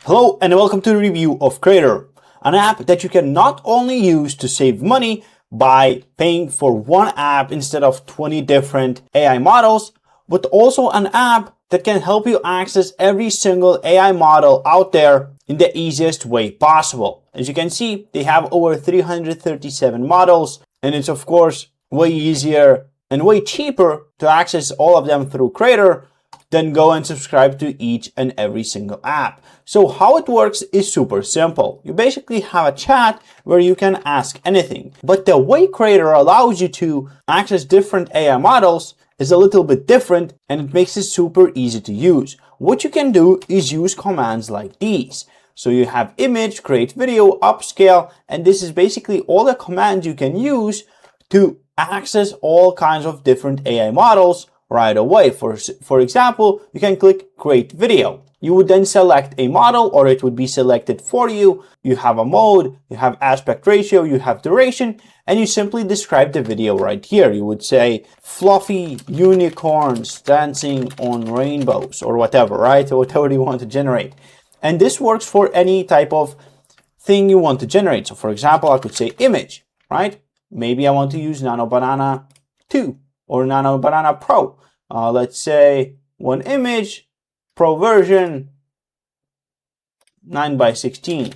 Hello and welcome to the review of Krater, an app that you can not only use to save money by paying for one app instead of 20 different AI models, but also an app that can help you access every single AI model out there in the easiest way possible. As you can see, they have over 337 models, and it's of course way easier and way cheaper to access all of them through Krater then go and subscribe to each and every single app. So how it works is super simple. You basically have a chat where you can ask anything. But the way Krater allows you to access different AI models is a little bit different, and it makes it super easy to use. What you can do is use commands like these. So you have image, create video, upscale, and this is basically all the commands you can use to access all kinds of different AI models right away. For example, you can click create video. You would then select a model, or it would be selected for you. You have a mode, you have aspect ratio, you have duration, and you simply describe the video right here. You would say fluffy unicorns dancing on rainbows or whatever, right? Or whatever you want to generate. And this works for any type of thing you want to generate. So for example, I could say image, right? Maybe I want to use Nano Banana 2 or Nano Banana Pro. Let's say one image, Pro version 9:16.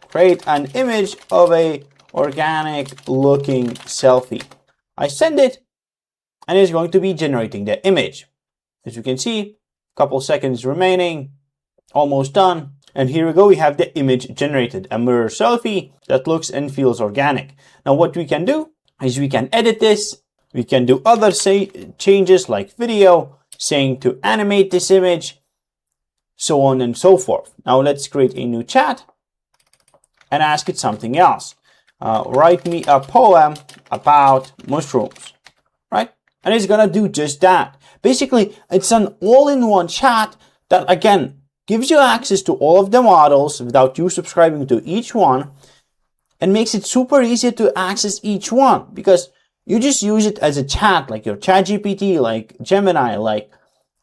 Create an image of a organic looking selfie. I send it and it's going to be generating the image. As you can see, a couple seconds remaining, almost done. And here we go, we have the image generated, a mirror selfie that looks and feels organic. Now what we can do is we can edit this. We can do other changes like video, saying to animate this image, so on and so forth. Now let's create a new chat and ask it something else. Write me a poem about mushrooms, right? And it's gonna do just that. Basically, it's an all-in-one chat that, again, gives you access to all of the models without you subscribing to each one, and makes it super easy to access each one, because you just use it as a chat, like your ChatGPT, like Gemini, like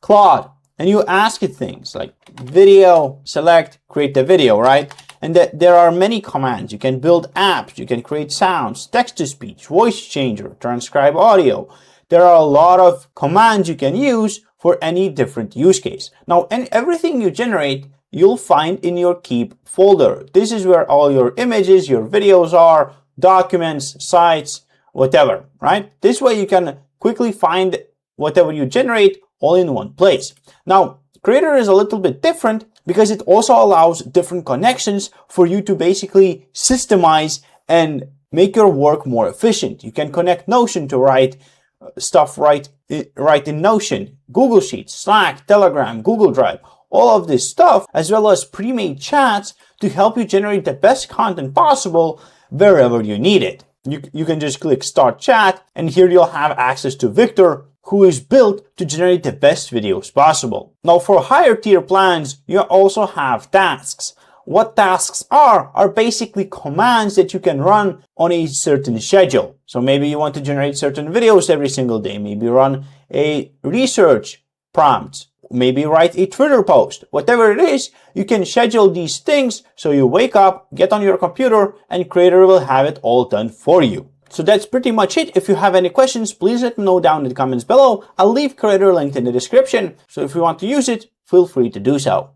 Claude, and you ask it things like video, select, create the video, right? And there are many commands. You can build apps, you can create sounds, text-to-speech, voice changer, transcribe audio. There are a lot of commands you can use for any different use case. Now, everything you generate, you'll find in your Keep folder. This is where all your images, your videos are, documents, sites, whatever, right? This way you can quickly find whatever you generate all in one place. Now, Krater is a little bit different because it also allows different connections for you to basically systemize and make your work more efficient. You can connect Notion to write stuff right in Notion, Google Sheets, Slack, Telegram, Google Drive, all of this stuff, as well as pre-made chats to help you generate the best content possible wherever you need it. You can just click Start Chat, and here you'll have access to Victor, who is built to generate the best videos possible. Now, for higher tier plans, you also have tasks. What tasks are basically commands that you can run on a certain schedule. So maybe you want to generate certain videos every single day, maybe run a research prompt, maybe write a Twitter post. Whatever it is, you can schedule these things so you wake up, get on your computer, and Krater will have it all done for you. So that's pretty much it. If you have any questions, please let me know down in the comments below. I'll leave Krater linked in the description, so if you want to use it, feel free to do so.